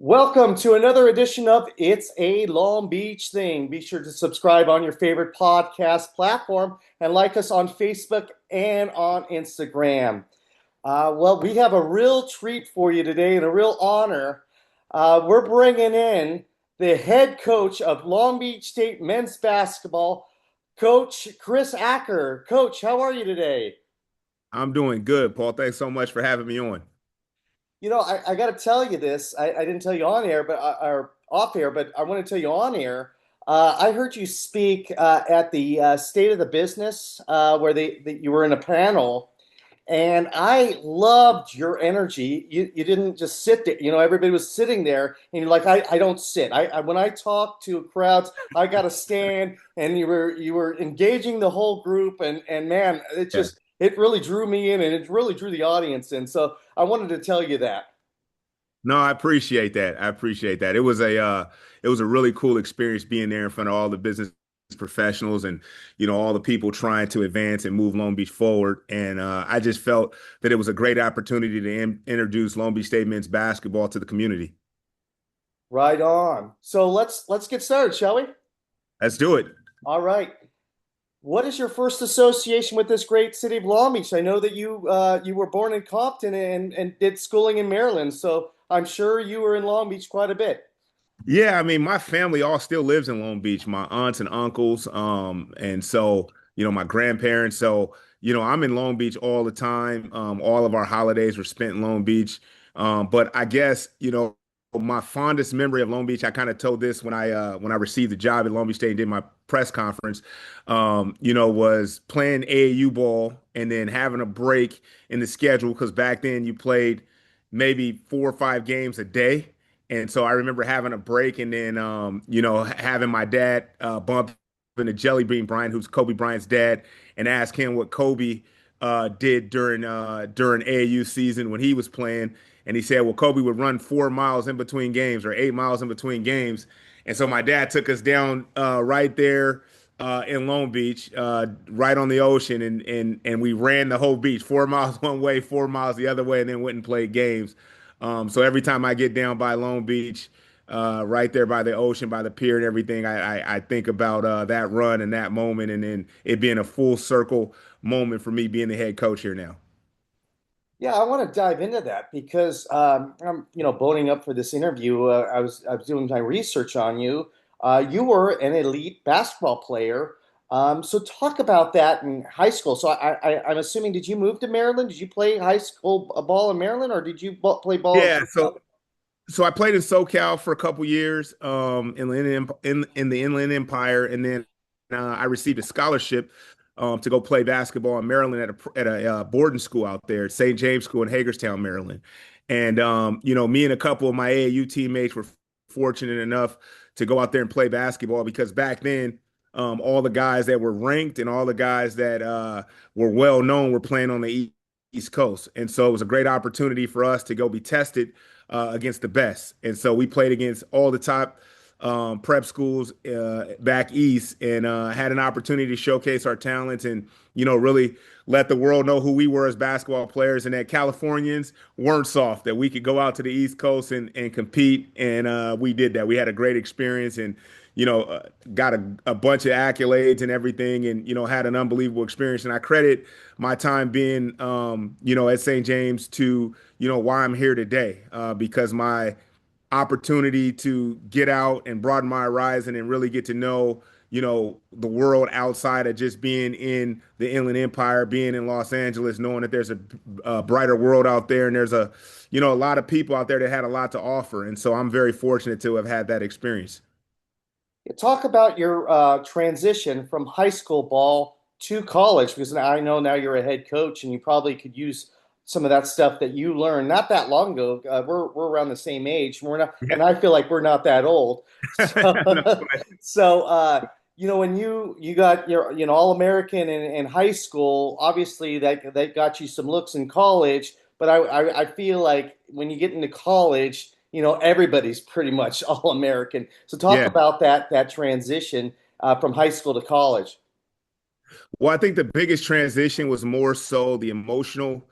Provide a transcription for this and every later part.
Welcome to another edition of It's a Long Beach Thing. Be sure to subscribe on your favorite podcast platform and like us on Facebook and on Instagram. We have a real treat for you today and a real honor. We're bringing in the head coach of Long Beach State men's basketball, Coach Chris Acker. Coach, how are you today? I'm doing good, Paul. Thanks so much for having me on. I got to tell you this. I didn't tell you on air, or off air, but I want to tell you on air. I heard you speak at the State of the Business where that you were in a panel, and I loved your energy. You didn't just sit there. Everybody was sitting there, and you're like, I don't sit. When I talk to crowds, I got to stand. And you were engaging the whole group, and man, Yeah. it really drew me in, and it really drew the audience in. So I wanted to tell you that. No, I appreciate that. I appreciate that. It was a really cool experience being there in front of all the business professionals and all the people trying to advance and move Long Beach forward. And I just felt that it was a great opportunity to introduce Long Beach State men's basketball to the community. Right on. So let's get started, shall we? Let's do it. All right. What is your first association with this great city of Long Beach? I know that you were born in Compton and did schooling in Maryland, so I'm sure you were in Long Beach quite a bit. Yeah, I mean, my family all still lives in Long Beach, my aunts and uncles, and so, my grandparents. So, I'm in Long Beach all the time. All of our holidays were spent in Long Beach. But I guess, my fondest memory of Long Beach, I kind of told this when I received the job at Long Beach State and did my press conference, was playing AAU ball and then having a break in the schedule because back then you played maybe 4 or 5 games a day. And so I remember having a break and then, having my dad bump into Jelly Bean Bryant, who's Kobe Bryant's dad, and ask him what Kobe did during AAU season when he was playing. And he said, well, Kobe would run 4 miles in between games or 8 miles in between games. And so my dad took us down right there in Long Beach, right on the ocean, and we ran the whole beach, 4 miles one way, 4 miles the other way, and then went and played games. So every time I get down by Long Beach, right there by the ocean, by the pier and everything, I think about that run and that moment, and then it being a full circle moment for me being the head coach here now. Yeah, I want to dive into that because I'm, boning up for this interview. I was doing my research on you. You were an elite basketball player. So talk about that in high school. So I'm assuming, did you move to Maryland? Did you play high school ball in Maryland, or did you play ball in Yeah, SoCal? so I played in SoCal for a couple years, in the Inland Empire, and then I received a scholarship to go play basketball in Maryland at a boarding school out there, St. James School in Hagerstown, Maryland. And me and a couple of my AAU teammates were fortunate enough to go out there and play basketball because back then, all the guys that were ranked and all the guys that were well known were playing on the East Coast, and so it was a great opportunity for us to go be tested against the best. And so we played against all the top prep schools back east and had an opportunity to showcase our talents and, really let the world know who we were as basketball players and that Californians weren't soft, that we could go out to the East Coast and compete. And we did that. We had a great experience and, got a bunch of accolades and everything and, had an unbelievable experience. And I credit my time being, at St. James to, why I'm here today because my opportunity to get out and broaden my horizon and really get to know, the world outside of just being in the Inland Empire, being in Los Angeles, knowing that there's a brighter world out there and there's a lot of people out there that had a lot to offer. And so I'm very fortunate to have had that experience. Talk about your transition from high school ball to college, because I know now you're a head coach and you probably could use some of that stuff that you learned not that long ago. We're around the same age. We're not, Yeah. and I feel like we're not that old. No, So, so when you got your All American in high school, obviously that got you some looks in college. But I feel like when you get into college, everybody's pretty much all American. So talk yeah. about that transition from high school to college. Well, I think the biggest transition was more so the emotional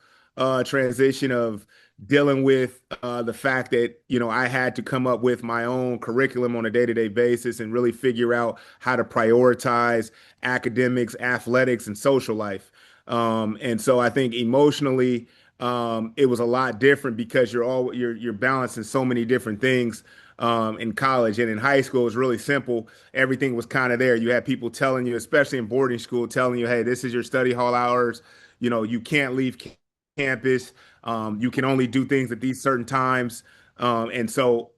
transition of dealing with the fact that, I had to come up with my own curriculum on a day-to-day basis and really figure out how to prioritize academics, athletics, and social life. And so I think emotionally, it was a lot different because you're balancing so many different things in college. And in high school, it was really simple. Everything was kind of there. You had people telling you, especially in boarding school, telling you, hey, this is your study hall hours. You can't leave campus. You can only do things at these certain times. And so,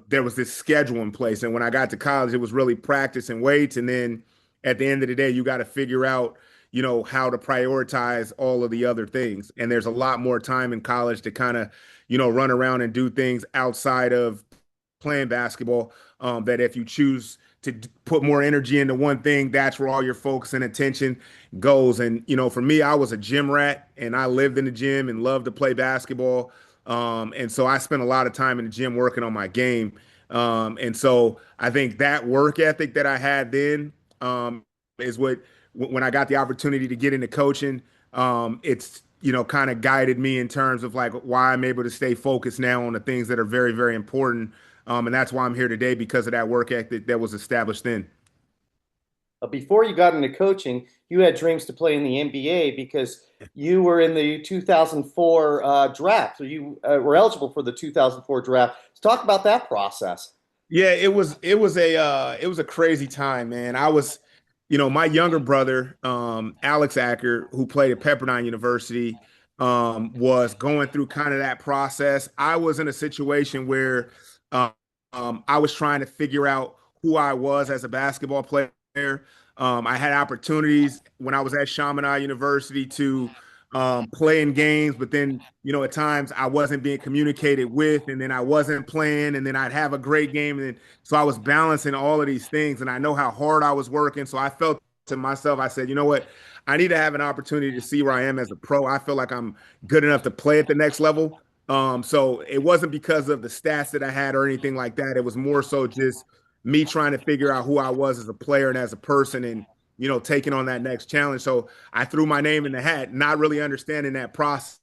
there was this schedule in place. And when I got to college, it was really practice and weights. And then at the end of the day, you got to figure out, how to prioritize all of the other things. And there's a lot more time in college to kind of, run around and do things outside of playing basketball. That if you choose to put more energy into one thing, that's where all your focus and attention goes. And, for me, I was a gym rat and I lived in the gym and loved to play basketball. And so I spent a lot of time in the gym working on my game. And so I think that work ethic that I had then is when I got the opportunity to get into coaching, it's, kind of guided me in terms of like why I'm able to stay focused now on the things that are very, very important. And that's why I'm here today because of that work ethic that was established then. Before you got into coaching, you had dreams to play in the NBA because you were in the 2004 draft. So you were eligible for the 2004 draft. Let's talk about that process. Yeah, it was a crazy time, man. My younger brother, Alex Acker, who played at Pepperdine University, was going through kind of that process. I was in a situation where um, I was trying to figure out who I was as a basketball player. I had opportunities when I was at Chaminade University to play in games, but then, at times I wasn't being communicated with, and then I wasn't playing, and then I'd have a great game. And then, so I was balancing all of these things, and I know how hard I was working. So I felt to myself, I said, you know what? I need to have an opportunity to see where I am as a pro. I feel like I'm good enough to play at the next level. So it wasn't because of the stats that I had or anything like that. It was more so just me trying to figure out who I was as a player and as a person and, taking on that next challenge. So I threw my name in the hat, not really understanding that process.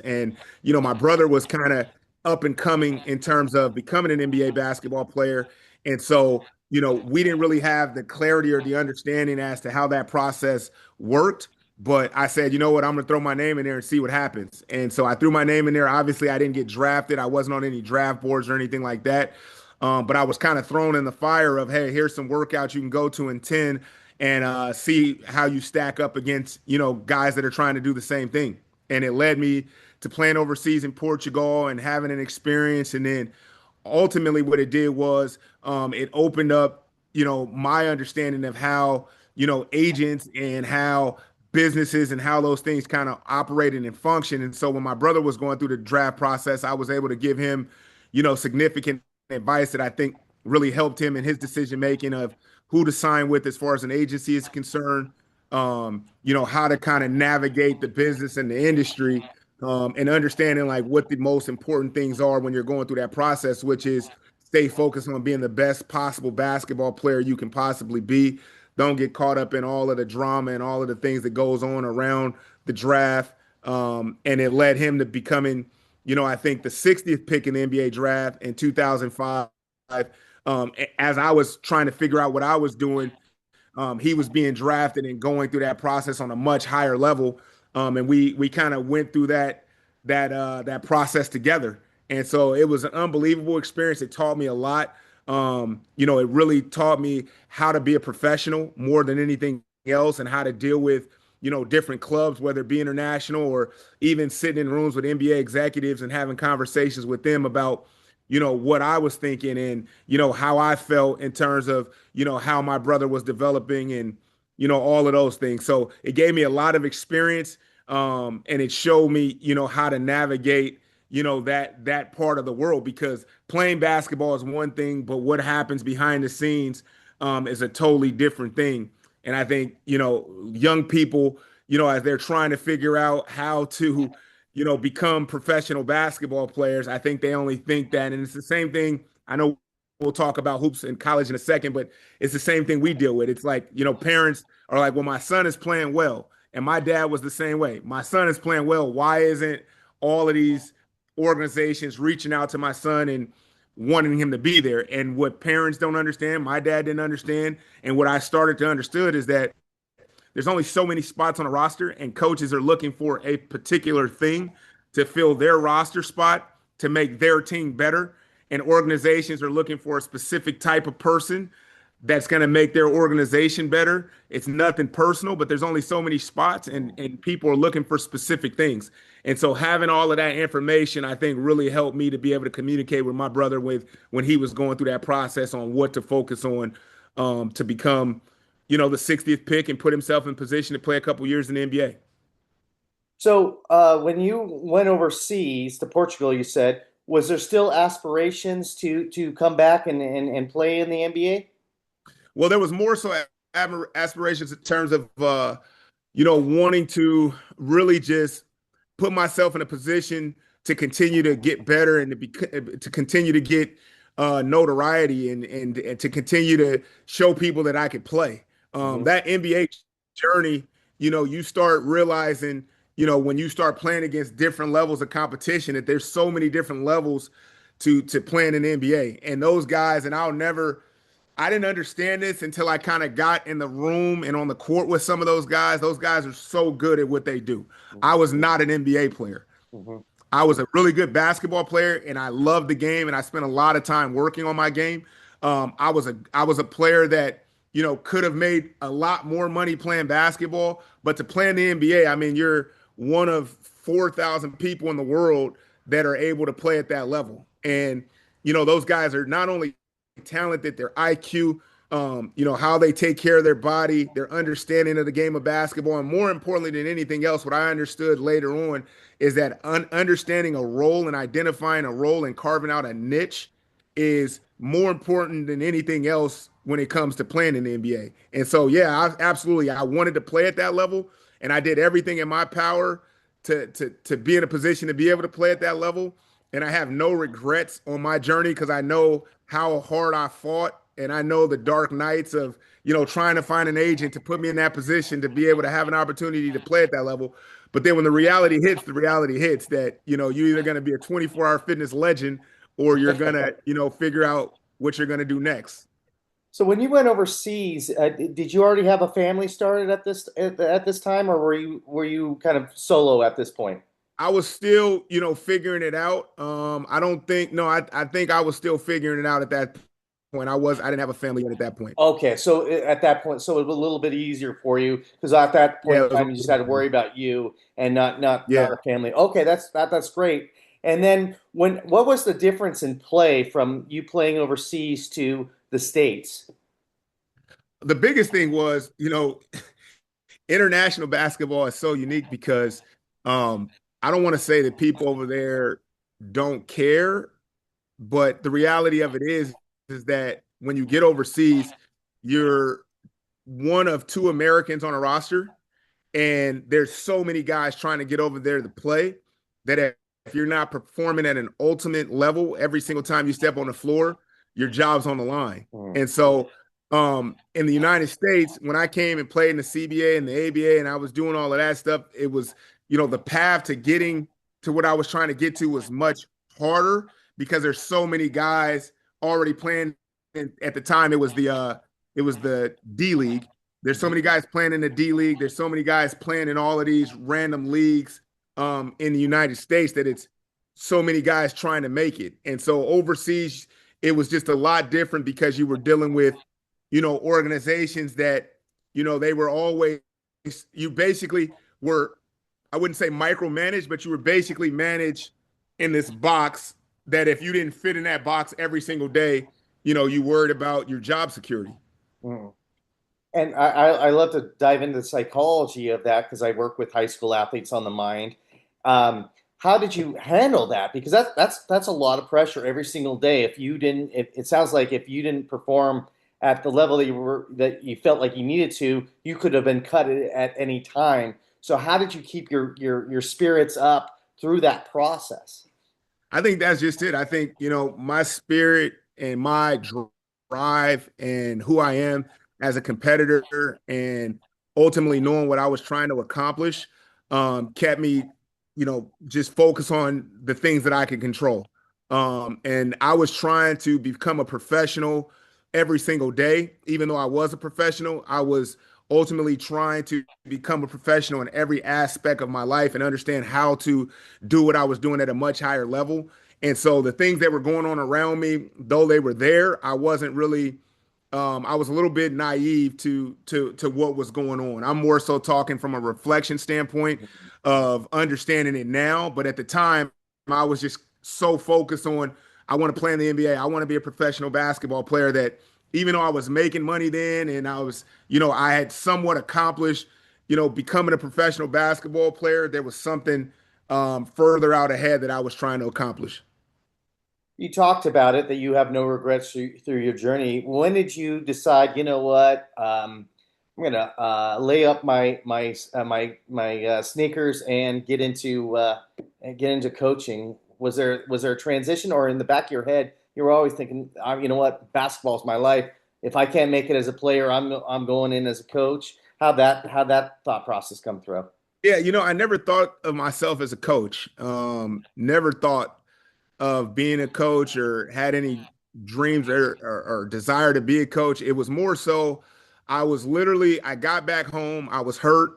And, my brother was kind of up and coming in terms of becoming an NBA basketball player. And so, we didn't really have the clarity or the understanding as to how that process worked. But I said, you know what, I'm going to throw my name in there and see what happens. And so I threw my name in there. Obviously, I didn't get drafted. I wasn't on any draft boards or anything like that. But I was kind of thrown in the fire of, hey, here's some workouts you can go to in 10 and see how you stack up against, guys that are trying to do the same thing. And it led me to playing overseas in Portugal and having an experience. And then ultimately what it did was it opened up, my understanding of how, agents and how businesses and how those things kind of operated and function. And so when my brother was going through the draft process, I was able to give him, significant advice that I think really helped him in his decision making of who to sign with as far as an agency is concerned. How to kind of navigate the business and the industry, and understanding like what the most important things are when you're going through that process, which is stay focused on being the best possible basketball player you can possibly be. Don't get caught up in all of the drama and all of the things that goes on around the draft. And it led him to becoming, I think the 60th pick in the NBA draft in 2005. As I was trying to figure out what I was doing, he was being drafted and going through that process on a much higher level. And we kind of went through that process together. And so it was an unbelievable experience. It taught me a lot. It really taught me how to be a professional more than anything else and how to deal with, different clubs, whether it be international or even sitting in rooms with NBA executives and having conversations with them about, what I was thinking and, how I felt in terms of, how my brother was developing and, all of those things. So it gave me a lot of experience. And it showed me, how to navigate, that part of the world because playing basketball is one thing, but what happens behind the scenes, is a totally different thing. And I think, young people, as they're trying to figure out how to, become professional basketball players, I think they only think that. And it's the same thing. I know we'll talk about hoops in college in a second, but it's the same thing we deal with. It's like, parents are like, well, my son is playing well. And my dad was the same way. My son is playing well. Why isn't all of these organizations reaching out to my son and wanting him to be there. And what parents don't understand, my dad didn't understand, and what I started to understood is that there's only so many spots on a roster, and coaches are looking for a particular thing to fill their roster spot to make their team better. And organizations are looking for a specific type of person that's going to make their organization better. It's nothing personal, but there's only so many spots, and people are looking for specific things. And so having all of that information, I think, really helped me to be able to communicate with my brother with when he was going through that process on what to focus on to become, the 60th pick and put himself in position to play a couple years in the NBA. So, when you went overseas to Portugal, you said, was there still aspirations to come back and play in the NBA? Well, there was more so aspirations in terms of wanting to really just put myself in a position to continue to get better and to continue to get notoriety and to continue to show people that I could play. Hmm. That NBA journey, you start realizing, when you start playing against different levels of competition, that there's so many different levels to playing in the NBA. And those guys, and I didn't understand this until I kind of got in the room and on the court with some of those guys. Those guys are so good at what they do. I was not an NBA player. Hmm. I was a really good basketball player, and I loved the game, and I spent a lot of time working on my game. I was a player that could have made a lot more money playing basketball, but to play in the NBA, I mean, you're one of 4,000 people in the world that are able to play at that level, and those guys are not only talented, their IQ, how they take care of their body, their understanding of the game of basketball, and more importantly than anything else, what I understood later on is that understanding a role and identifying a role and carving out a niche is more important than anything else when it comes to playing in the NBA. And so, yeah, I wanted to play at that level, and I did everything in my power to be in a position to be able to play at that level. And I have no regrets on my journey because I know how hard I fought, and I know the dark nights of trying to find an agent to put me in that position to be able to have an opportunity to play at that level. But then when the reality hits that you're either going to be a 24-hour fitness legend or you're going to figure out what you're going to do next. So, when you went overseas, did you already have a family started at this time, or were you kind of solo at this point? I was still, figuring it out. I don't think, no, I think I was still figuring it out at that point. I didn't have a family yet at that point. Okay, so at that point, so it was a little bit easier for you because at that point Yeah, in it was a time, you just had to worry about you and not yeah. a family. Okay, that's great. And then what was the difference in play from you playing overseas to the States? The biggest thing was, international basketball is so unique because um, I don't want to say that people over there don't care, but the reality of it is that when you get overseas, you're one of two Americans on a roster, and there's so many guys trying to get over there to play that if you're not performing at an ultimate level every single time you step on the floor, your job's on the line. Hmm. And so in the United States, when I came and played in the CBA and the ABA and I was doing all of that stuff, it was, the path to getting to what I was trying to get to was much harder because there's so many guys already playing. And at the time, it was the D League. There's so many guys playing in the D League. There's so many guys playing in all of these random leagues in the United States that it's so many guys trying to make it. And so overseas, it was just a lot different because you were dealing with, organizations that, they were always, you basically were, I wouldn't say micromanaged, but you were basically managed in this box that if you didn't fit in that box every single day, you worried about your job security. Hmm. And I love to dive into the psychology of that because I work with high school athletes on the mind. How did you handle that? Because that's a lot of pressure every single day. If you didn't, it sounds like if you didn't perform at the level that you felt like you needed to, you could have been cut at any time. So how did you keep your spirits up through that process? I think that's just it. I think, my spirit and my drive and who I am as a competitor and ultimately knowing what I was trying to accomplish kept me just focus on the things that I can control. And I was trying to become a professional every single day. Even though I was a professional, I was ultimately trying to become a professional in every aspect of my life and understand how to do what I was doing at a much higher level. And so the things that were going on around me, though they were there, I wasn't really I was a little bit naive to what was going on. I'm more so talking from a reflection standpoint of understanding it now, but at the time I was just so focused on I want to play in the NBA. I want to be a professional basketball player that even though I was making money then and I was, I had somewhat accomplished, becoming a professional basketball player, there was something further out ahead that I was trying to accomplish. You talked about it that you have no regrets through your journey. When did you decide, you know what, I'm gonna lay up my sneakers and get into coaching? Was there a transition, or in the back of your head you were always thinking, you know what, basketball is my life. If I can't make it as a player, I'm going in as a coach. How that thought process come through? Yeah, I never thought of myself as a coach. Never thought of being a coach or had any dreams or desire to be a coach. It was more so I got back home, I was hurt.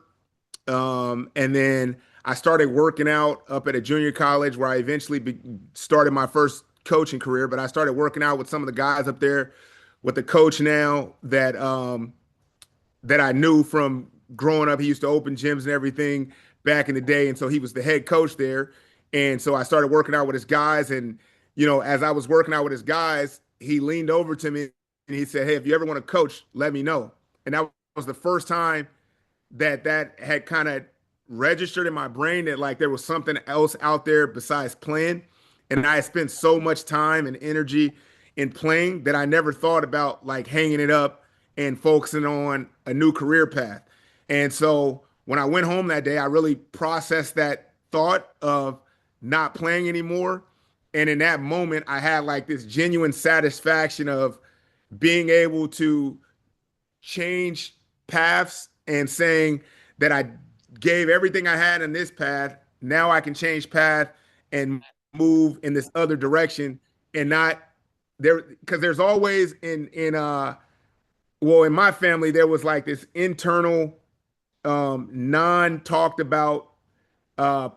And then I started working out up at a junior college where I eventually started my first coaching career. But I started working out with some of the guys up there with the coach now that I knew from growing up. He used to open gyms and everything back in the day. And so he was the head coach there. And so I started working out with his guys. And, as I was working out with his guys, he leaned over to me and he said, "Hey, if you ever want to coach, let me know." And that was the first time that had kind of registered in my brain that like there was something else out there besides playing. And I had spent so much time and energy in playing that I never thought about like hanging it up and focusing on a new career path. And so when I went home that day, I really processed that thought of not playing anymore. And in that moment, I had like this genuine satisfaction of being able to change paths and saying that I gave everything I had in this path. Now I can change path and move in this other direction and not there because there's always in my family there was like this internal non talked about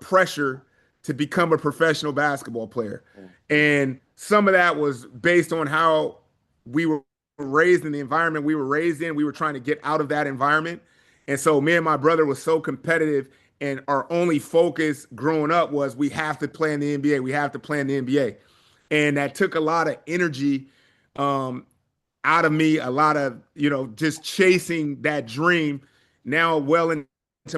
pressure to become a professional basketball player. And some of that was based on how we were raised in the environment we were raised in. We were trying to get out of that environment. And so me and my brother was so competitive and our only focus growing up was we have to play in the NBA. We have to play in the NBA. And that took a lot of energy um, out of me, a lot of, just chasing that dream. Now, well into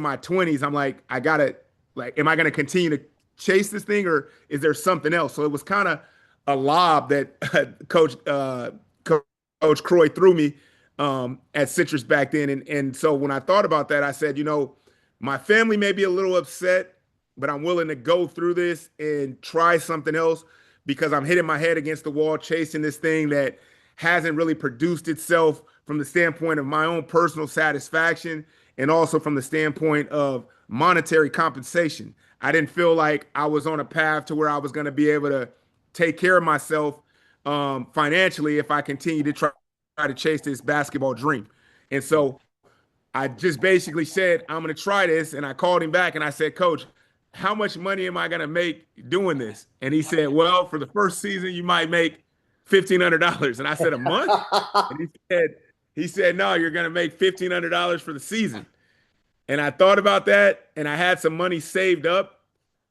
my 20s, I'm like, I gotta, like, am I gonna continue to chase this thing or is there something else? So it was kind of a lob that Coach Croy threw me at Citrus back then. And so when I thought about that, I said, my family may be a little upset, but I'm willing to go through this and try something else because I'm hitting my head against the wall, chasing this thing that hasn't really produced itself from the standpoint of my own personal satisfaction and also from the standpoint of monetary compensation. I didn't feel like I was on a path to where I was going to be able to take care of myself financially if I continue to try to chase this basketball dream. And so I just basically said, I'm going to try this. And I called him back and I said, "Coach, how much money am I going to make doing this?" And he said, "Well, for the first season, you might make $1,500." And I said, "A month?" And he said, "No, you're going to make $1,500 for the season." And I thought about that and I had some money saved up.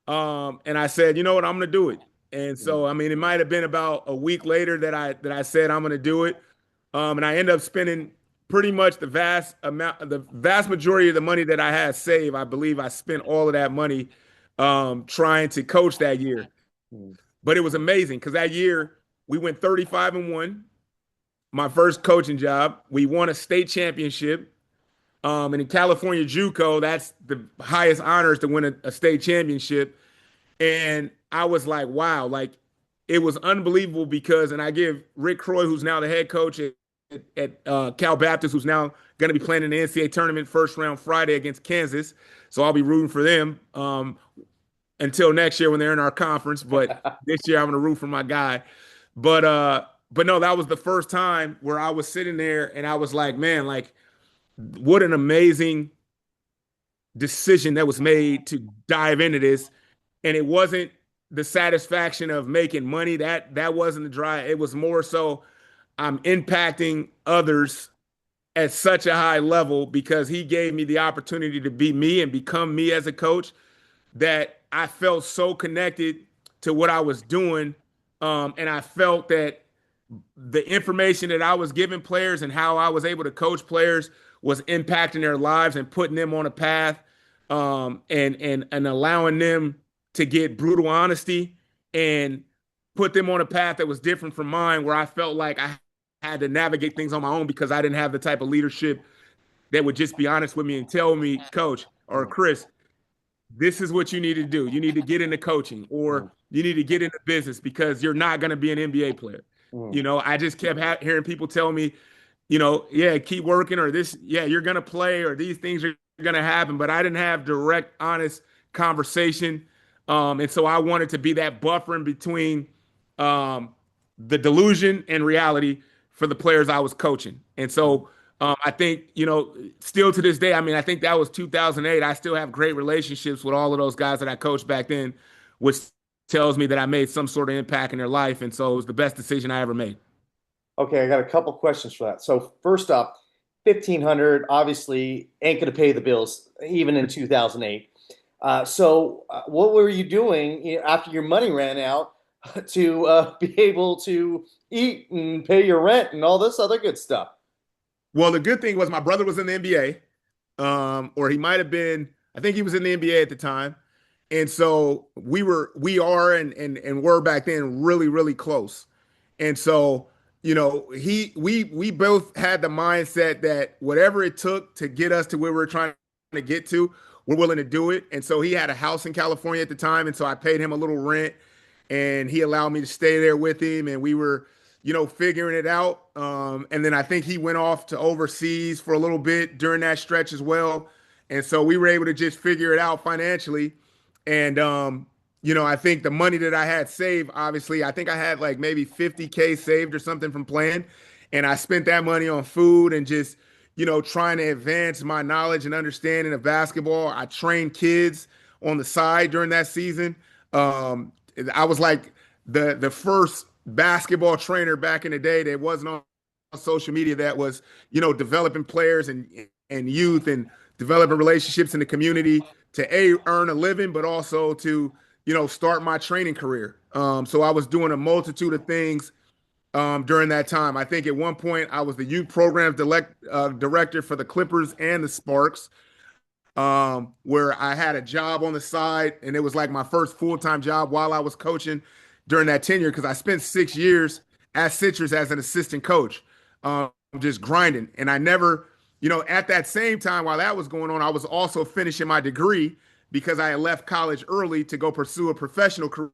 And I said, "You know what? I'm going to do it." And so, I mean, it might have been about a week later that I said I'm going to do it. And I ended up spending pretty much the vast majority of the money that I had saved. I believe I spent all of that money trying to coach that year. But it was amazing because that year we went 35-1. My first coaching job, we won a state championship. And in California JUCO, that's the highest honors to win a state championship. And I was like, wow, like it was unbelievable because, and I give Rick Croy, who's now the head coach at Cal Baptist, who's now going to be playing in the NCAA tournament first round Friday against Kansas. So I'll be rooting for them. until next year when they're in our conference. But this year I'm gonna root for my guy. But but no, that was the first time where I was sitting there and I was like, man, like what an amazing decision that was made to dive into this. And it wasn't the satisfaction of making money. That wasn't the drive. It was more so I'm impacting others at such a high level because he gave me the opportunity to be me and become me as a coach that I felt so connected to what I was doing. And I felt that the information that I was giving players and how I was able to coach players was impacting their lives and putting them on a path, and allowing them to get brutal honesty and put them on a path that was different from mine, where I felt like I had to navigate things on my own because I didn't have the type of leadership that would just be honest with me and tell me, Coach or Mm, Chris, this is what you need to do. You need to get into coaching mm, or you need to get into business because you're not going to be an NBA player. mm. You know, I just kept hearing people tell me, yeah, keep working or this, yeah, you're going to play or these things are going to happen. But I didn't have direct, honest conversation. And so I wanted to be that buffer in between um, the delusion and reality for the players I was coaching. And so I think, still to this day, I mean, I think that was 2008. I still have great relationships with all of those guys that I coached back then, which tells me that I made some sort of impact in their life. And so it was the best decision I ever made. Okay, I got a couple questions for that. So first up, 1,500 obviously ain't going to pay the bills even in 2008. What were you doing, after your money ran out to be able to eat and pay your rent and all this other good stuff? Well, the good thing was my brother was in the NBA, or he might have been. I think he was in the NBA at the time, and so we are, and were back then really, really close. And so, we both had the mindset that whatever it took to get us to where we're trying to get to, we're willing to do it. And so he had a house in California at the time, and so I paid him a little rent, and he allowed me to stay there with him, and we were, figuring it out. And then I think he went off to overseas for a little bit during that stretch as well. And so we were able to just figure it out financially. And I think the money that I had saved, obviously, I think I had like maybe 50K saved or something from playing. And I spent that money on food and just, trying to advance my knowledge and understanding of basketball. I trained kids on the side during that season. Um, I was like the first basketball trainer back in the day that wasn't on social media that was, developing players and youth and developing relationships in the community to earn a living, but also to start my training career. So I was doing a multitude of things during that time. I think at one point I was the youth programs director for the Clippers and the Sparks, where I had a job on the side, and it was like my first full-time job while I was coaching during that tenure because I spent 6 years at Citrus as an assistant coach, just grinding. And I never, at that same time while that was going on, I was also finishing my degree because I had left college early to go pursue a professional career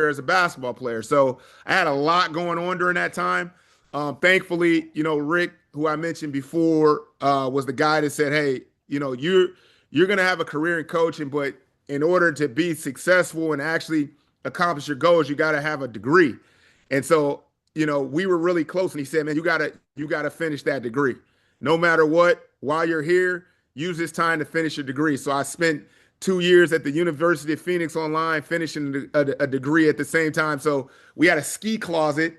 as a basketball player. So I had a lot going on during that time. Thankfully, Rick, who I mentioned before, was the guy that said, "Hey, you're going to have a career in coaching, but in order to be successful and actually accomplish your goals, you got to have a degree." And so, we were really close. And he said, "Man, you got to finish that degree, no matter what. While you're here, use this time to finish your degree." So I spent 2 years at the University of Phoenix online, finishing a degree at the same time. So we had a ski closet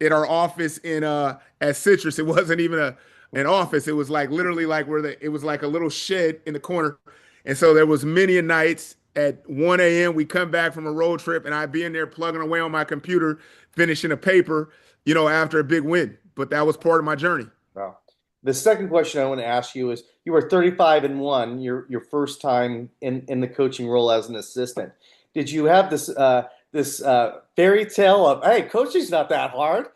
in our office at Citrus. It wasn't even an office. It was like literally like it was like a little shed in the corner. And so there was many a nights at 1 a.m. we come back from a road trip and I'd be in there plugging away on my computer, finishing a paper, after a big win. But that was part of my journey. Wow. The second question I want to ask you is you were 35-1, your first time in the coaching role as an assistant. Did you have this fairy tale of, hey, coaching's not that hard?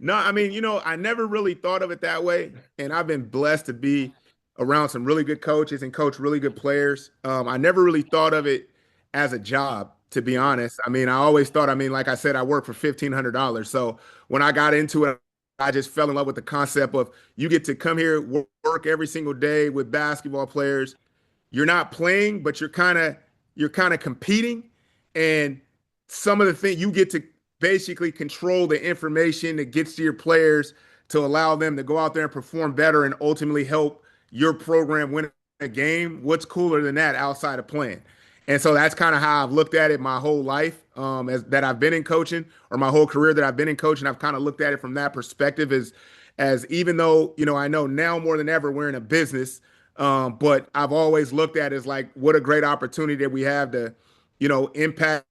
No, I mean, I never really thought of it that way. And I've been blessed to be around some really good coaches and coach really good players. I never really thought of it as a job, to be honest. I mean, I always thought, I mean, like I said, I worked for $1,500. So when I got into it, I just fell in love with the concept of you get to come here, work every single day with basketball players. You're not playing, but you're kind of you're kind of competing, and some of the things you get to basically control the information that gets to your players to allow them to go out there and perform better and ultimately help your program win a game. What's cooler than that outside of playing? And so that's kind of how I've looked at it my whole life, as that I've been in coaching, or my whole career that I've been in coaching. I've kind of looked at it from that perspective, as even though, I know now more than ever we're in a business, but I've always looked at it as like what a great opportunity that we have to, impact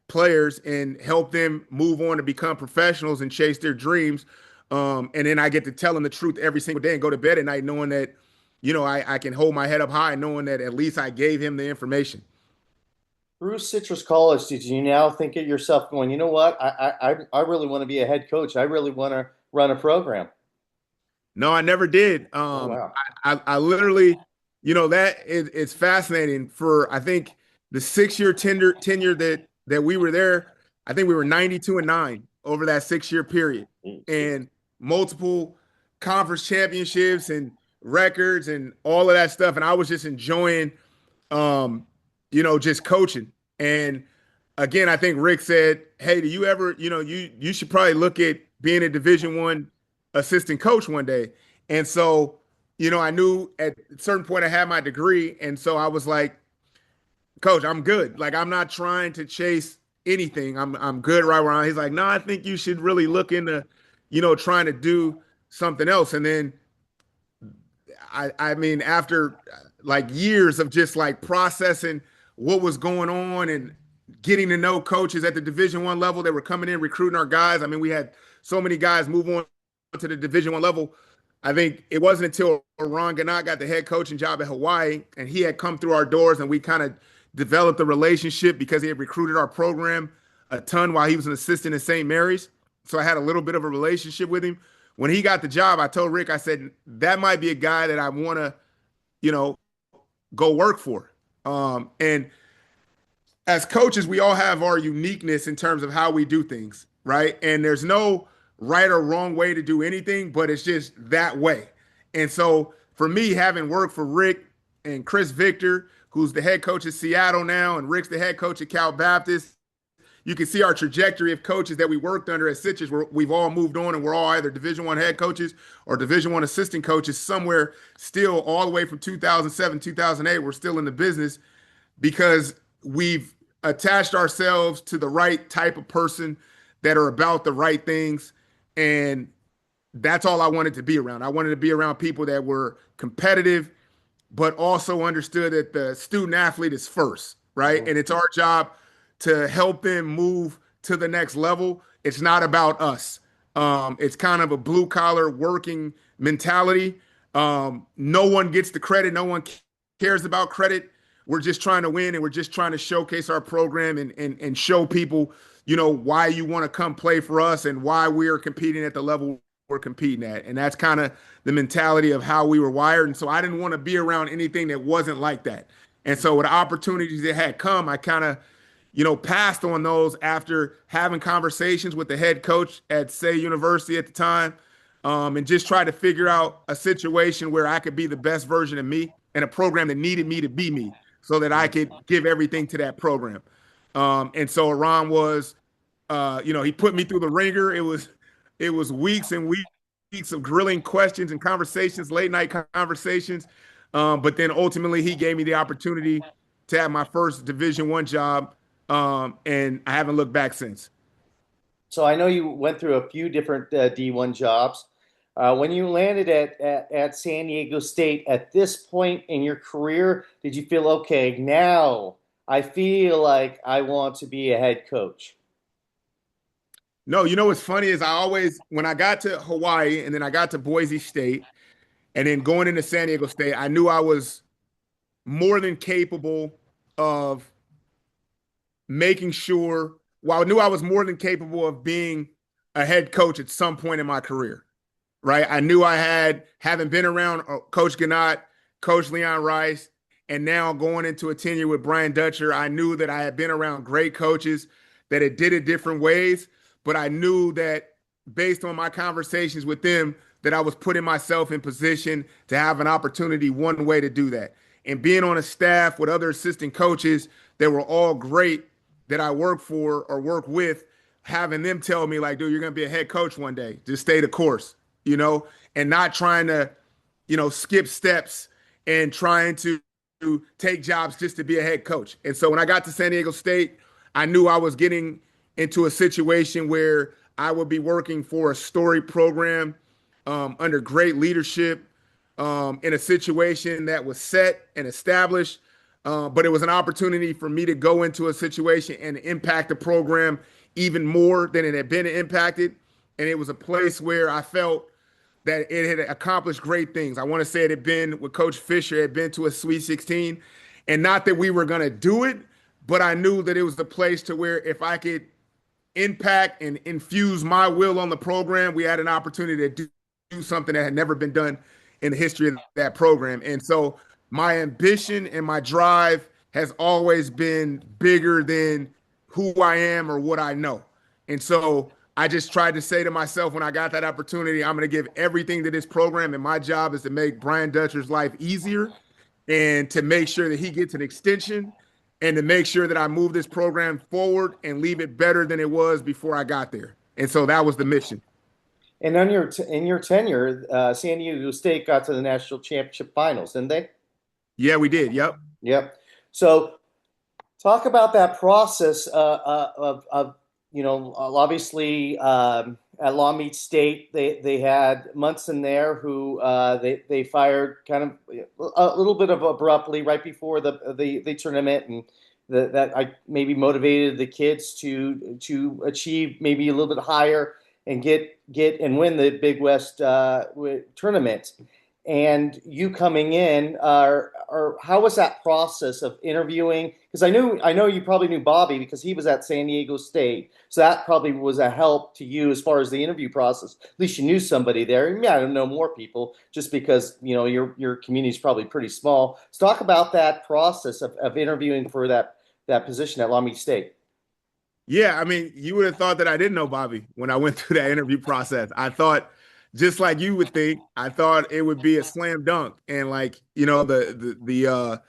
players and help them move on to become professionals and chase their dreams. And then I get to tell them the truth every single day and go to bed at night knowing that, I can hold my head up high, knowing that at least I gave him the information. Through Citrus College, did you now think of yourself going, you know what? I really want to be a head coach. I really want to run a program. No, I never did. Oh, wow. I literally, it's fascinating. For I think the 6 year tenure that we were there, I think we were 92-9 over that 6 year period, and multiple conference championships and records and all of that stuff. And I was just enjoying, just coaching. And again, I think Rick said, "Hey, do you ever, you should probably look at being a Division I assistant coach one day." And so, I knew at a certain point I had my degree, and so I was like, "Coach, I'm good. Like, I'm not trying to chase anything. I'm good right where I'm." He's like, "No, I think you should really look into, trying to do something else." And then I mean, after like years of just like processing what was going on and getting to know coaches at the Division I level that were coming in recruiting our guys. I mean, we had so many guys move on to the Division I level. I think it wasn't until Ron Ganot got the head coaching job at Hawaii, and he had come through our doors, and we kind of developed a relationship because he had recruited our program a ton while he was an assistant in St. Mary's. So I had a little bit of a relationship with him. When he got the job, I told Rick, I said, that might be a guy that I want to, you know, go work for. And as coaches, we all have our uniqueness in terms of how we do things, right? And there's no right or wrong way to do anything, but it's just that way. And so for me, having worked for Rick and Chris Victor, who's the head coach at Seattle now, and Rick's the head coach at Cal Baptist, you can see our trajectory of coaches that we worked under at Citrus, where we've all moved on and we're all either Division I head coaches or Division I assistant coaches somewhere still all the way from 2007, 2008. We're still in the business because we've attached ourselves to the right type of person that are about the right things. And that's all I wanted to be around. I wanted to be around people that were competitive, but also understood that the student athlete is first, right? And it's our job to help them move to the next level. It's not about us. It's kind of a blue collar working mentality. No one gets the credit. No one cares about credit. We're just trying to win, and we're just trying to showcase our program and show people, why you want to come play for us and why we're competing at the level we're competing at. And that's kind of the mentality of how we were wired. And so I didn't want to be around anything that wasn't like that. And so with the opportunities that had come, I kind of, passed on those after having conversations with the head coach at Say University at the time, and just try to figure out a situation where I could be the best version of me and a program that needed me to be me so that I could give everything to that program. And so Iran was, he put me through the ringer. It was weeks and weeks of grilling questions and conversations, late night conversations. But then ultimately he gave me the opportunity to have my first Division I job. And I haven't looked back since. So I know you went through a few different D1 jobs. When you landed at San Diego State, at this point in your career, did you feel, okay, now I feel like I want to be a head coach? No, what's funny is I always, when I got to Hawaii and then I got to Boise State and then going into San Diego State, I knew I was more than capable of making sure, well, I knew I was more than capable of being a head coach at some point in my career, right? I knew I had, having been around Coach Ganot, Coach Leon Rice, and now going into a tenure with Brian Dutcher, I knew that I had been around great coaches that had did it different ways, but I knew that based on my conversations with them, that I was putting myself in position to have an opportunity one way to do that. and being on a staff with other assistant coaches that were all great that I work for or work with, having them tell me like, dude, you're gonna be a head coach one day. Just stay the course, and not trying to, skip steps and trying to take jobs just to be a head coach. And so when I got to San Diego State, I knew I was getting into a situation where I would be working for a story program under great leadership in a situation that was set and established. But it was an opportunity for me to go into a situation and impact the program even more than it had been impacted. And it was a place where I felt that it had accomplished great things. I want to say it had been with Coach Fisher, it had been to a Sweet 16. And not that we were going to do it, but I knew that it was the place to where if I could impact and infuse my will on the program, we had an opportunity to do something that had never been done in the history of that program. And so my ambition and my drive has always been bigger than who I am or what I know. And so I just tried to say to myself when I got that opportunity, I'm going to give everything to this program. And my job is to make Brian Dutcher's life easier and to make sure that he gets an extension and to make sure that I move this program forward and leave it better than it was before I got there. And so that was the mission. And in your tenure, San Diego State got to the national championship finals, didn't they? Yeah, we did. Yep. Yep. So talk about that process of obviously at Long Beach State they had Munson there who they fired kind of a little bit of abruptly right before the tournament, and that I maybe motivated the kids to achieve maybe a little bit higher and get and win the Big West tournament. And you coming in, or how was that process of interviewing? Because I know you probably knew Bobby because he was at San Diego State, so that probably was a help to you as far as the interview process. At least you knew somebody there. Yeah, I don't know more people just because your community is probably pretty small. So talk about that process of interviewing for that position at Long Beach State. Yeah, I mean, you would have thought that I didn't know Bobby when I went through that interview process. I thought, just like you would think, I thought it would be a slam dunk, and like the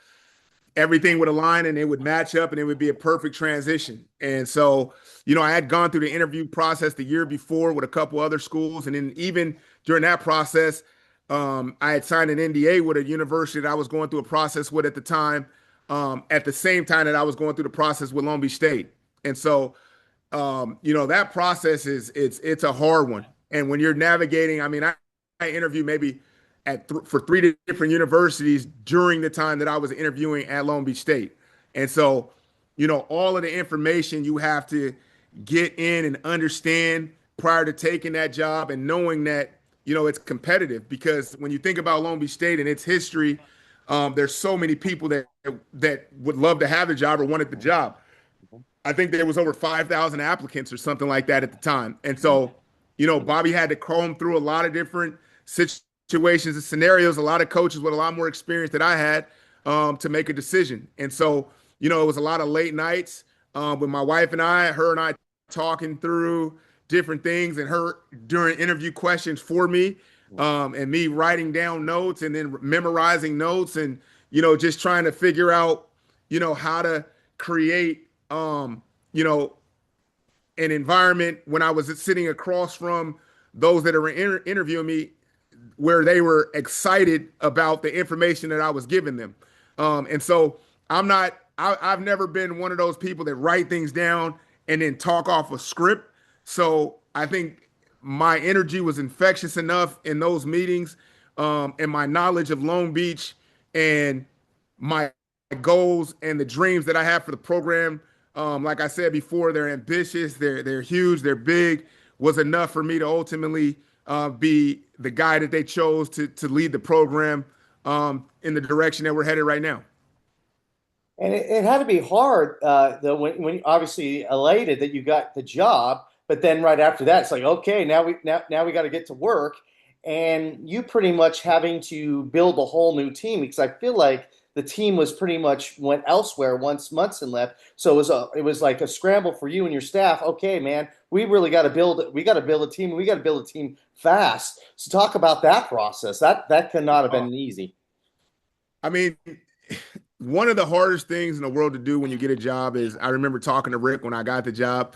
everything would align and it would match up and it would be a perfect transition. And so, I had gone through the interview process the year before with a couple other schools, and then even during that process, I had signed an NDA with a university that I was going through a process with at the time. At the same time that I was going through the process with Long Beach State. And so, that process it's a hard one. And when you're navigating, I mean, I interviewed maybe for three different universities during the time that I was interviewing at Long Beach State. And so, all of the information you have to get in and understand prior to taking that job and knowing that, it's competitive because when you think about Long Beach State and its history, there's so many people that would love to have the job or wanted the job. I think there was over 5,000 applicants or something like that at the time. And so, Bobby had to comb through a lot of different situations and scenarios, a lot of coaches with a lot more experience that I had to make a decision. And so, it was a lot of late nights with my wife and her and I talking through different things and her during interview questions for me and me writing down notes and then memorizing notes and, just trying to figure out, how to create an environment when I was sitting across from those that are interviewing me where they were excited about the information that I was giving them. And so I've never been one of those people that write things down and then talk off a script. So I think my energy was infectious enough in those meetings, and my knowledge of Long Beach and my goals and the dreams that I have for the program. Like I said before, they're ambitious, they're huge, they're big. Was enough for me to ultimately be the guy that they chose to lead the program in the direction that we're headed right now. And it had to be hard, though, when obviously elated that you got the job, but then right after that, it's like, okay, now we got to get to work, and you pretty much having to build a whole new team because I feel like the team was pretty much went elsewhere once Munson left, so it was like a scramble for you and your staff. Okay, man, we got to build a team, and we got to build a team fast. So talk about that process. That could not have Oh, been easy. I mean, one of the hardest things in the world to do when you get a job is I remember talking to Rick when I got the job,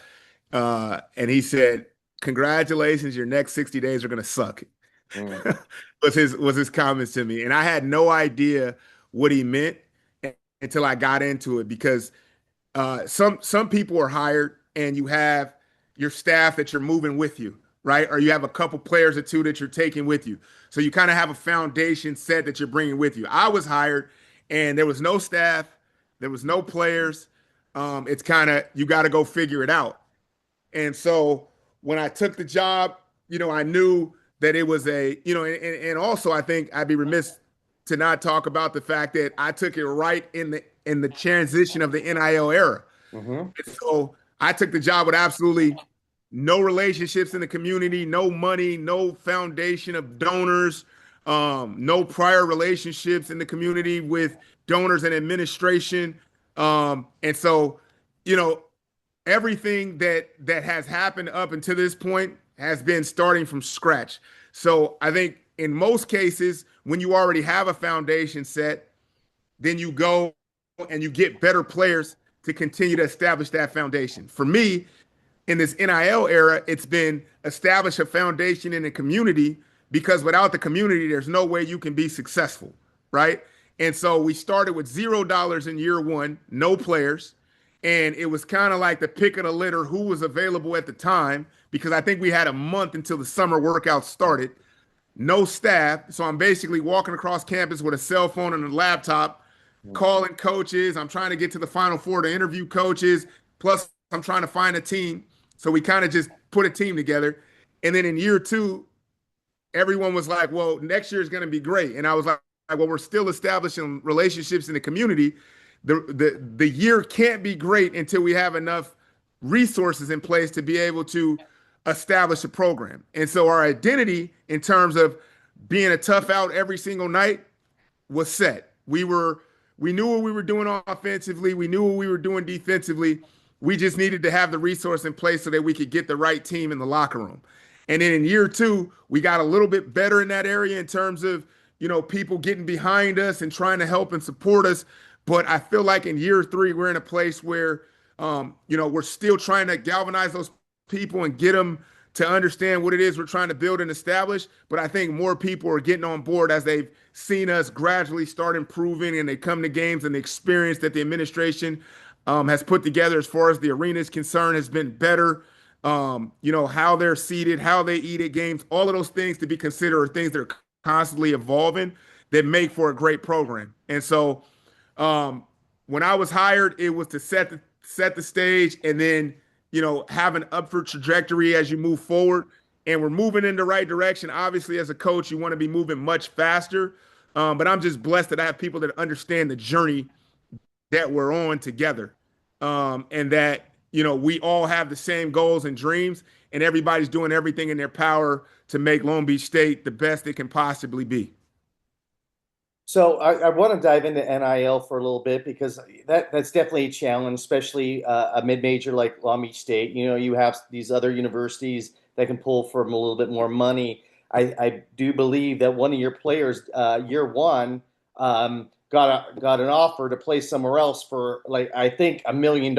and he said, "Congratulations, your next 60 days are going to suck." Mm, Was his comments to me, and I had no idea what he meant until I got into it because some people are hired and you have your staff that you're moving with you, right? Or you have a couple players or two that you're taking with you. So you kind of have a foundation set that you're bringing with you. I was hired and there was no staff, there was no players. It's kind of you got to go figure it out. And so when I took the job, I knew that it was and also I think I'd be remiss to not talk about the fact that I took it right in the transition of the NIL era. hmm And so I took the job with absolutely no relationships in the community, no money, no foundation of donors, no prior relationships in the community with donors and administration. And so, you know, everything that has happened up until this point has been starting from scratch. So I think in most cases, when you already have a foundation set, then you go and you get better players to continue to establish that foundation. For me, in this NIL era, it's been establish a foundation in the community because without the community, there's no way you can be successful, right? And so we started with $0 in year one, no players. And it was kind of like the pick of the litter who was available at the time because I think we had a month until the summer workouts started. No staff. So I'm basically walking across campus with a cell phone and a laptop, calling coaches. I'm trying to get to the Final Four to interview coaches. Plus, I'm trying to find a team. So we kind of just put a team together. And then in year two, everyone was like, well, next year is going to be great. And I was like, well, we're still establishing relationships in the community. The year can't be great until we have enough resources in place to be able to establish a program. And so our identity in terms of being a tough out every single night was set. We knew what we were doing offensively. We knew what we were doing defensively. We just needed to have the resource in place so that we could get the right team in the locker room. And then in year two, we got a little bit better in that area in terms of, people getting behind us and trying to help and support us. But I feel like in year three, we're in a place where, we're still trying to galvanize those people and get them to understand what it is we're trying to build and establish. But I think more people are getting on board as they've seen us gradually start improving and they come to games and the experience that the administration has put together as far as the arena is concerned has been better. How they're seated, how they eat at games, all of those things to be considered are things that are constantly evolving that make for a great program. And so um, when I was hired, it was to set the stage and then have an upward trajectory as you move forward. And we're moving in the right direction. Obviously, as a coach, you want to be moving much faster. But I'm just blessed that I have people that understand the journey that we're on together, and that we all have the same goals and dreams, and everybody's doing everything in their power to make Long Beach State the best it can possibly be. So I want to dive into NIL for a little bit because that's definitely a challenge, especially a mid-major like Long Beach State. You have these other universities that can pull from a little bit more money. I do believe that one of your players, year one, got an offer to play somewhere else for like I think $1 million,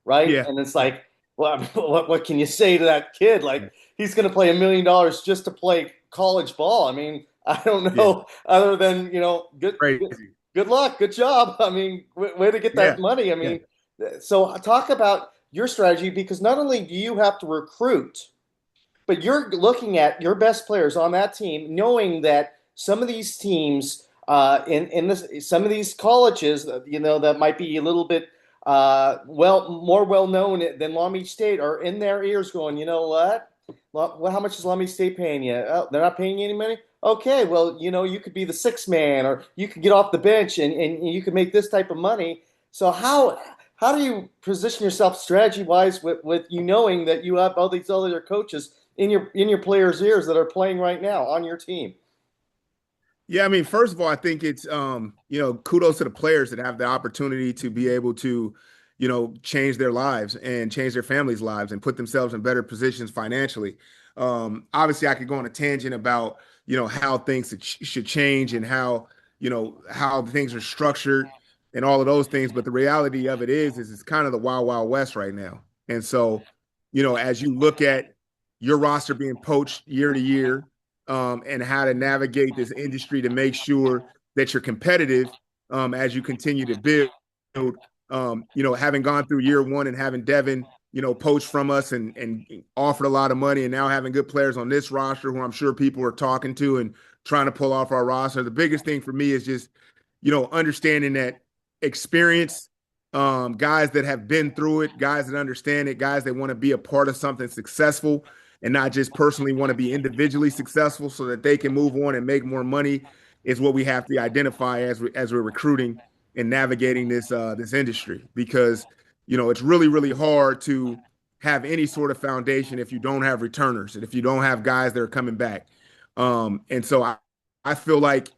right? Yeah, And it's yeah, like, well, what can you say to that kid? Like he's going to play $1 million just to play college ball. I mean, I don't yeah, know other than crazy. good luck, good job. I mean, way to get that Yeah, money. I yeah, mean, so talk about your strategy because not only do you have to recruit, but you're looking at your best players on that team, knowing that some of these teams in this some of these colleges, that might be a little bit more well known than Long Beach State, are in their ears going, you know what? Well, how much is Long Beach State paying you? Oh, they're not paying you any money. Okay, well, you could be the sixth man, or you could get off the bench, and you could make this type of money. So how do you position yourself strategy wise with you knowing that you have all these other coaches in your players' ears that are playing right now on your team? yeah. I mean, first of all, I think it's kudos to the players that have the opportunity to be able to, change their lives and change their families' lives and put themselves in better positions financially. Obviously, I could go on a tangent about how things should change and how how things are structured and all of those things. But the reality of it is it's kind of the wild, wild west right now. And so, as you look at your roster being poached year to year, and how to navigate this industry to make sure that you're competitive, as you continue to build. Having gone through year one and having Devin, poached from us and offered a lot of money, and now having good players on this roster who I'm sure people are talking to and trying to pull off our roster. The biggest thing for me is just, understanding that experience, guys that have been through it, guys that understand it, guys that want to be a part of something successful and not just personally want to be individually successful so that they can move on and make more money is what we have to identify as we're recruiting and navigating this industry, because it's really, really hard to have any sort of foundation if you don't have returners and if you don't have guys that are coming back. And so I feel like,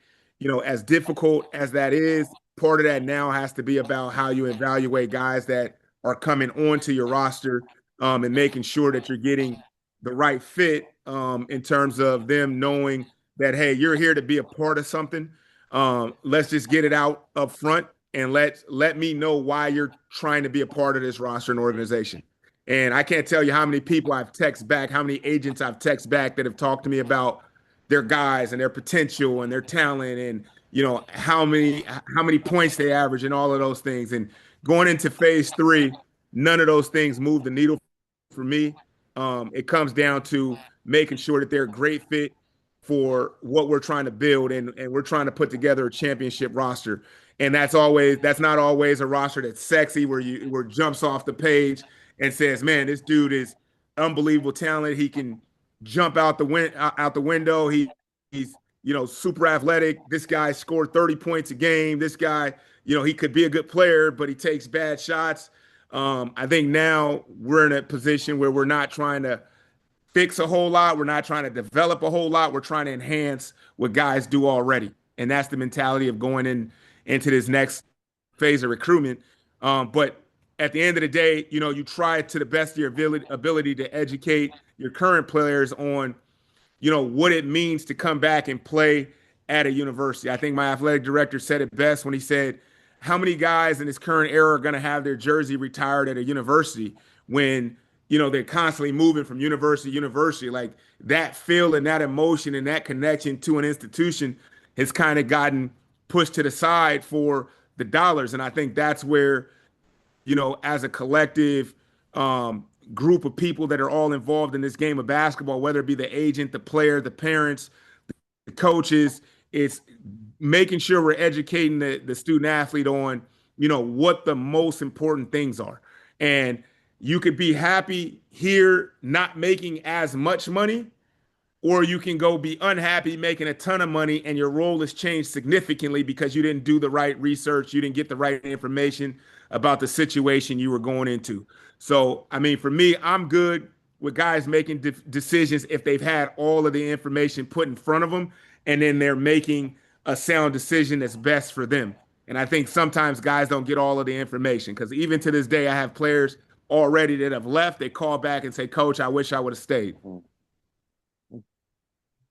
as difficult as that is, part of that now has to be about how you evaluate guys that are coming onto your roster, and making sure that you're getting the right fit, in terms of them knowing that, hey, you're here to be a part of something. Let's just get it out up front and let me know why you're trying to be a part of this roster and organization. And I can't tell you how many people I've texted back, how many agents I've texted back that have talked to me about their guys and their potential and their talent, and how many points they average and all of those things. And going into phase three, none of those things move the needle for me. It comes down to making sure that they're a great fit for what we're trying to build, and we're trying to put together a championship roster. And that's not always a roster that's sexy where jumps off the page and says, "Man, this dude is unbelievable talent. He can jump out the window. He's super athletic. This guy scored 30 points a game. This guy, he could be a good player, but he takes bad shots." I think now we're in a position where we're not trying to fix a whole lot. We're not trying to develop a whole lot. We're trying to enhance what guys do already. And that's the mentality of going into this next phase of recruitment. But at the end of the day, you try to the best of your ability to educate your current players on what it means to come back and play at a university. I think my athletic director said it best when he said, how many guys in this current era are going to have their jersey retired at a university when they're constantly moving from university to university? Like, that feel and that emotion and that connection to an institution has kind of gotten pushed to the side for the dollars. And I think that's where, as a collective, group of people that are all involved in this game of basketball, whether it be the agent, the player, the parents, the coaches, it's making sure we're educating the student athlete on, what the most important things are. And you could be happy here not making as much money, or you can go be unhappy making a ton of money and your role has changed significantly because you didn't do the right research, you didn't get the right information about the situation you were going into. So, I mean, for me, I'm good with guys making decisions if they've had all of the information put in front of them and then they're making a sound decision that's best for them. And I think sometimes guys don't get all of the information, because even to this day, I have players already that have left. They call back and say, "Coach, I wish I would have stayed."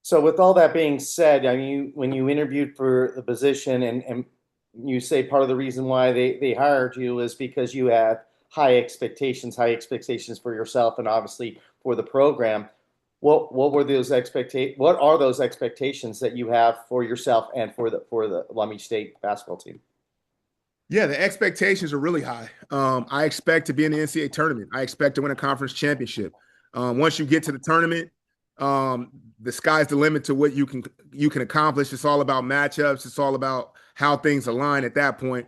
So with all that being said, I mean, when you interviewed for the position and you say part of the reason why they hired you is because you have high expectations for yourself and obviously for the program. What are those expectations that you have for yourself and for the Long Beach State basketball team? Yeah, the expectations are really high. I expect to be in the NCAA tournament. I expect to win a conference championship. Once you get to the tournament, the sky's the limit to what you can accomplish. It's all about matchups. It's all about how things align at that point.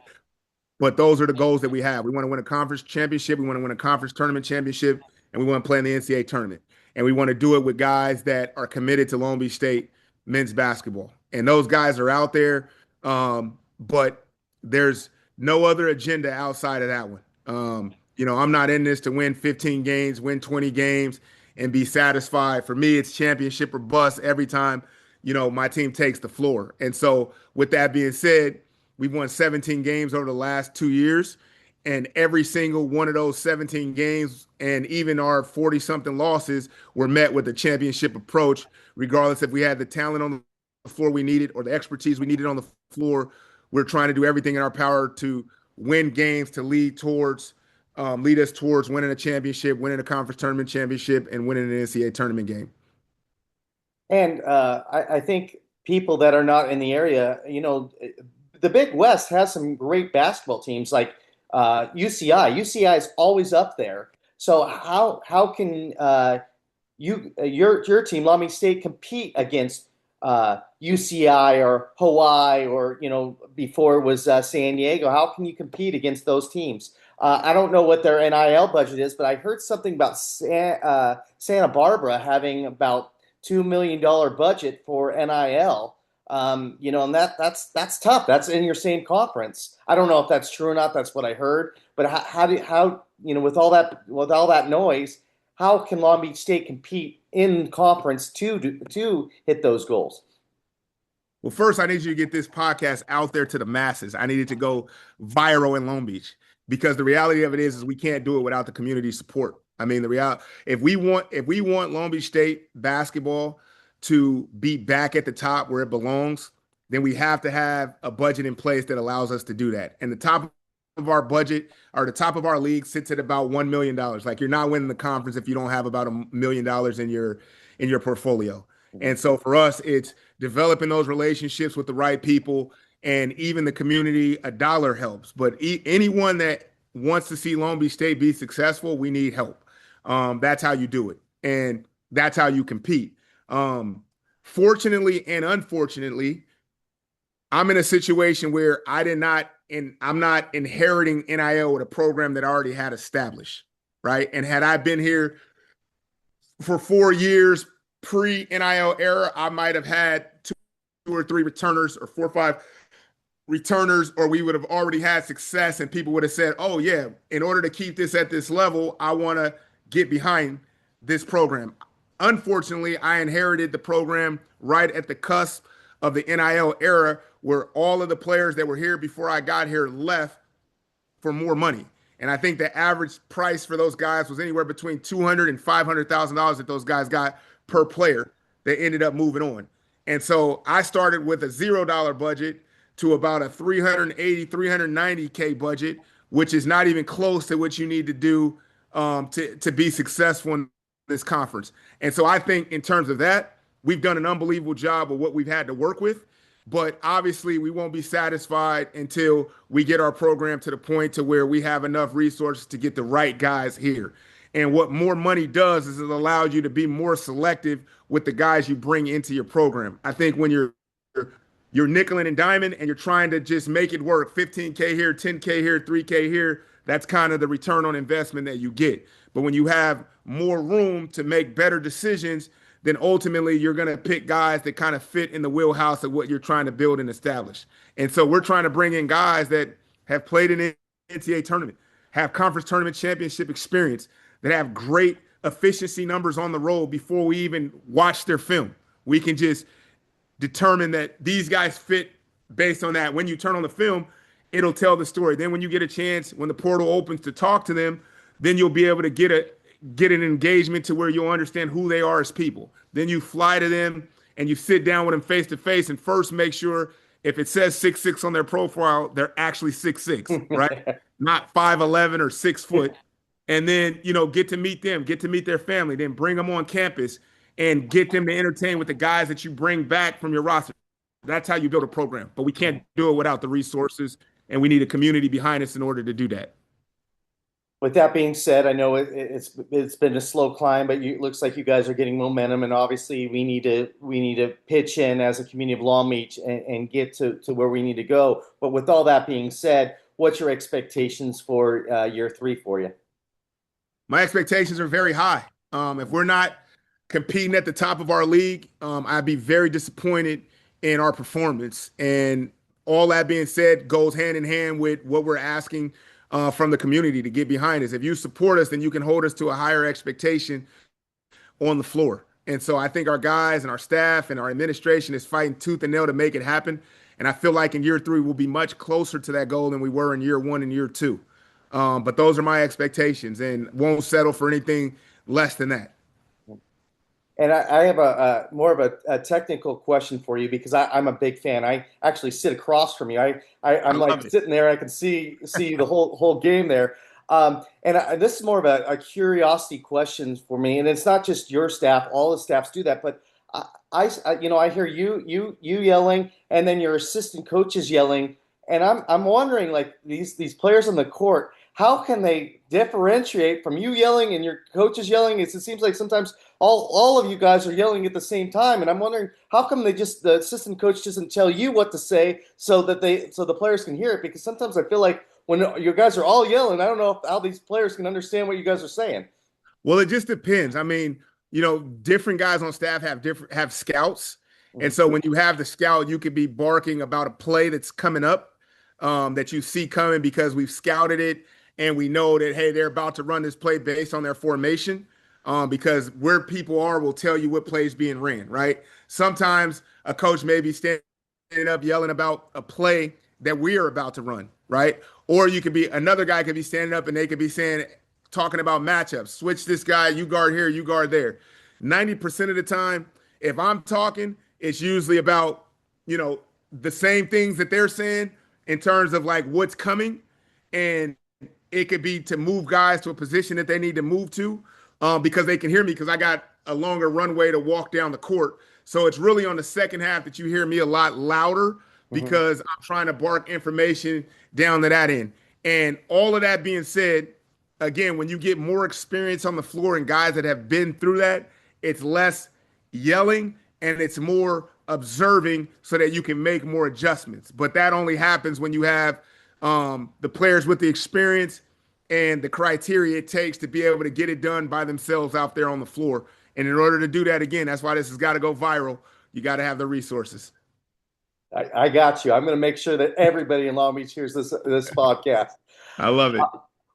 But those are the goals that we have. We want to win a conference championship. We want to win a conference tournament championship, and we want to play in the NCAA tournament. And we want to do it with guys that are committed to Long Beach State men's basketball. And those guys are out there, but there's no other agenda outside of that one. I'm not in this to win 15 games, win 20 games, and be satisfied. For me, it's championship or bust every time, my team takes the floor. And so, with that being said, we've won 17 games over the last 2 years. And every single one of those 17 games, and even our 40 something losses, were met with a championship approach, regardless if we had the talent on the floor we needed or the expertise we needed on the floor. We're trying to do everything in our power to win games to lead us towards winning a championship, winning a conference tournament championship, and winning an NCAA tournament game. And I think people that are not in the area, the Big West has some great basketball teams like UCI. UCI is always up there. So how can your team, Long Beach State, compete against UCI or Hawaii or before it was San Diego? How can you compete against those teams? I don't know what their NIL budget is, but I heard something about Santa Barbara having about $2 million budget for NIL. And that's tough. That's in your same conference. I don't know if that's true or not. That's what I heard. But how with all that noise, how can Long Beach State compete in conference to hit those goals? Well, first, I need you to get this podcast out there to the masses. I need it to go viral in Long Beach because the reality of it is we can't do it without the community support. I mean, the reality if we want Long Beach State basketball to be back at the top where it belongs, then we have to have a budget in place that allows us to do that. And the top of our budget or the top of our league sits at about $1 million. Like you're not winning the conference if you don't have about $1 million in your portfolio. And so for us, it's developing those relationships with the right people and even the community. A dollar helps, but anyone that wants to see Long Beach State be successful, we need help. That's how you do it, and that's how you compete. Fortunately and unfortunately, I'm in a situation where I'm not inheriting NIL with a program that I already had established, right? And had I been here for 4 years pre-NIL era, I might have had two or three returners or 4 or 5 returners, or we would have already had success and people would have said, oh yeah, in order to keep this at this level, I want to get behind this program. Unfortunately, I inherited the program right at the cusp of the NIL era where all of the players that were here before I got here left for more money. And I think the average price for those guys was anywhere between $200,000 and $500,000 that those guys got per player that ended up moving on. And so I started with a $0 budget to about a 380, 390K budget, which is not even close to what you need to do to be successful in this conference. And so I think in terms of that, we've done an unbelievable job of what we've had to work with. But obviously, we won't be satisfied until we get our program to the point to where we have enough resources to get the right guys here. And what more money does is it allows you to be more selective with the guys you bring into your program. I think when you're nickel and diamond and you're trying to just make it work, 15K here, 10K here, 3K here, that's kind of the return on investment that you get. But when you have more room to make better decisions, then ultimately you're going to pick guys that kind of fit in the wheelhouse of what you're trying to build and establish. And so we're trying to bring in guys that have played in the NCAA tournament, have conference tournament championship experience, that have great efficiency numbers on the road before we even watch their film. We can just determine that these guys fit based on that. When you turn on the film, it'll tell the story. Then when you get a chance, when the portal opens to talk to them, then you'll be able to get an engagement to where you'll understand who they are as people. Then you fly to them and you sit down with them face to face and first make sure if it says 6'6" on their profile, they're actually 6'6", right? Not 5'11" or 6 foot. And then, get to meet them, get to meet their family, then bring them on campus and get them to entertain with the guys that you bring back from your roster. That's how you build a program. But we can't do it without the resources, and we need a community behind us in order to do that. With that being said, I know it's been a slow climb, but it looks like you guys are getting momentum, and obviously we need to pitch in as a community of Long Beach and get to where we need to go. But with all that being said, what's your expectations for year 3 for you? My expectations are very high. If we're not competing at the top of our league, I'd be very disappointed in our performance. And all that being said goes hand in hand with what we're asking from the community to get behind us. If you support us, then you can hold us to a higher expectation on the floor. And so I think our guys and our staff and our administration is fighting tooth and nail to make it happen. And I feel like in year 3, we'll be much closer to that goal than we were in year 1 and year 2. But those are my expectations and won't settle for anything less than that. And I have a more of a technical question for you because I'm a big fan. I actually sit across from you. I I'm like love it. sitting there. I can see the whole game there. This is more of a curiosity question for me. And it's not just your staff; all the staffs do that. But I hear you yelling, and then your assistant coaches yelling, and I'm wondering like these players on the court, how can they differentiate from you yelling and your coaches yelling? It seems like sometimes all of you guys are yelling at the same time, and I'm wondering how come the assistant coach doesn't tell you what to say so the players can hear it, because sometimes I feel like when you guys are all yelling, I don't know how these players can understand what you guys are saying. Well, it just depends. I mean, different guys on staff have scouts. And so Mhm. when you have the scout, you could be barking about a play that's coming up, that you see coming because we've scouted it and we know that, hey, they're about to run this play based on their formation. Because where people are will tell you what play is being ran, right? Sometimes a coach may be standing up yelling about a play that we are about to run, right? Or you could be another guy could be standing up and they could be saying, talking about matchups. Switch this guy, you guard here, you guard there. 90% of the time, if I'm talking, it's usually about, you know, the same things that they're saying in terms of like what's coming. And it could be to move guys to a position that they need to move to, because they can hear me because I got a longer runway to walk down the court. So it's really on the second half that you hear me a lot louder Mhm. because I'm trying to bark information down to that end. And all of that being said, again, when you get more experience on the floor and guys that have been through that, it's less yelling and it's more observing so that you can make more adjustments. But that only happens when you have the players with the experience and the criteria it takes to be able to get it done by themselves out there on the floor. And in order to do that, again, that's why this has got to go viral. You got to have the resources. I got you. I'm going to make sure that everybody in Long Beach hears this podcast. I love it.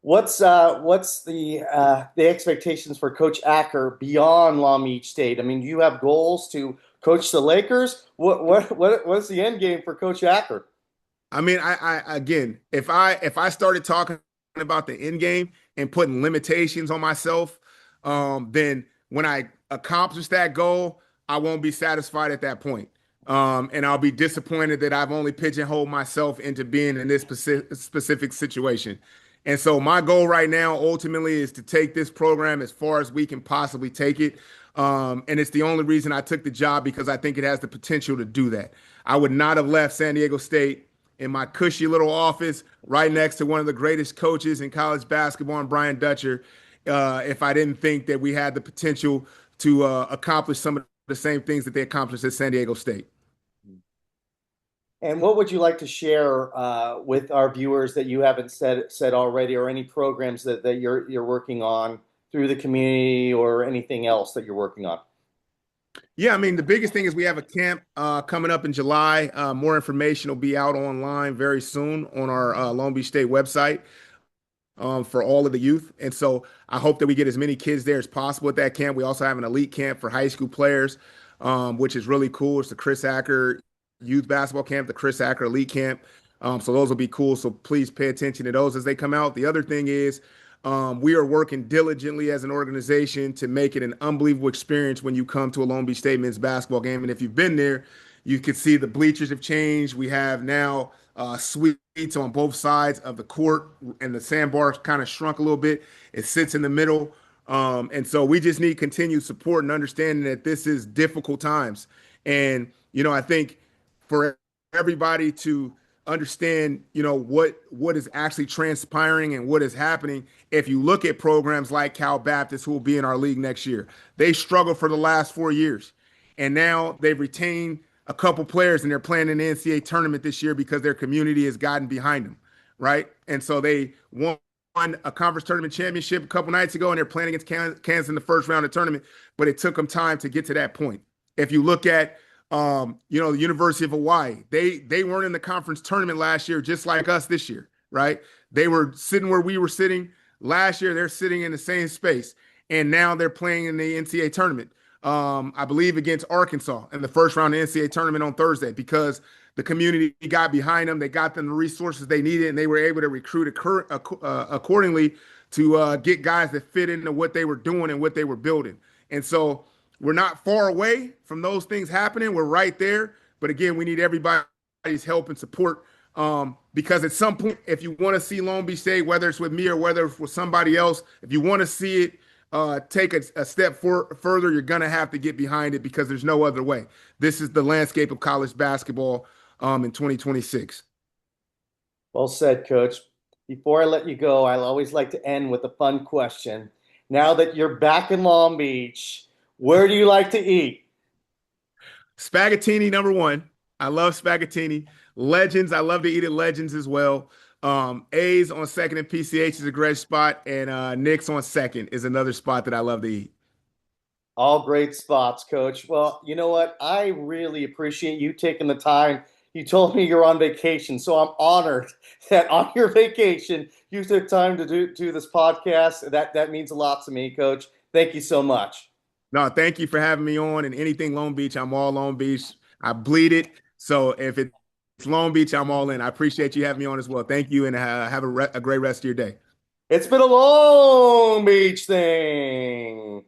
What's the expectations for Coach Acker beyond Long Beach State? I mean, do you have goals to coach the Lakers? What's the end game for Coach Acker? I mean, I again, if I started talking about the end game and putting limitations on myself, then when I accomplish that goal, I won't be satisfied at that point. And I'll be disappointed that I've only pigeonholed myself into being in this specific situation. And so my goal right now ultimately is to take this program as far as we can possibly take it. And it's the only reason I took the job because I think it has the potential to do that. I would not have left San Diego State in my cushy little office right next to one of the greatest coaches in college basketball, and Brian Dutcher, if I didn't think that we had the potential to accomplish some of the same things that they accomplished at San Diego State. And what would you like to share with our viewers that you haven't said already, or any programs that you're working on through the community, or anything else that you're working on? Yeah, I mean, the biggest thing is we have a camp coming up in July. More information will be out online very soon on our Long Beach State website, for all of the youth. And so I hope that we get as many kids there as possible at that camp. We also have an elite camp for high school players, which is really cool. It's the Chris Acker Youth Basketball Camp, the Chris Acker Elite Camp. So those will be cool. So please pay attention to those as they come out. The other thing is, we are working diligently as an organization to make it an unbelievable experience when you come to a Long Beach State men's basketball game. And if you've been there, you can see the bleachers have changed. We have now suites on both sides of the court, and the sandbar kind of shrunk a little bit. It sits in the middle. And so we just need continued support and understanding that this is difficult times. And, I think for everybody to understand, what is actually transpiring and what is happening. If you look at programs like Cal Baptist, who will be in our league next year, they struggled for the last 4 years. And now they've retained a couple players and they're playing in the NCAA tournament this year because their community has gotten behind them, right? And so they won a conference tournament championship a couple nights ago, and they're playing against Kansas in the first round of the tournament, but it took them time to get to that point. If you look at the University of Hawaii, they weren't in the conference tournament last year, just like us this year, right? They were sitting where we were sitting last year. They're sitting in the same space, and now they're playing in the NCAA tournament. I believe against Arkansas in the first round of the NCAA tournament on Thursday, because the community got behind them. They got them the resources they needed, and they were able to recruit accordingly to get guys that fit into what they were doing and what they were building. And so we're not far away from those things happening. We're right there. But again, we need everybody's help and support. Because at some point, if you want to see Long Beach State, whether it's with me or whether it's with somebody else, if you want to see it take a step further, you're going to have to get behind it because there's no other way. This is the landscape of college basketball in 2026. Well said, Coach. Before I let you go, I always like to end with a fun question. Now that you're back in Long Beach, where do you like to eat? Spaghettini number one. I love spaghettini. Legends. I love to eat at Legends as well. A's on second and PCH is a great spot, and Nick's on second is another spot that I love to eat. All great spots, Coach. Well, you know what? I really appreciate you taking the time. You told me you're on vacation, so I'm honored that on your vacation you took time to do this podcast. That means a lot to me, Coach. Thank you so much. No, thank you for having me on. And anything Long Beach, I'm all Long Beach. I bleed it. So if it's Long Beach, I'm all in. I appreciate you having me on as well. Thank you, and have a great rest of your day. It's been a Long Beach thing.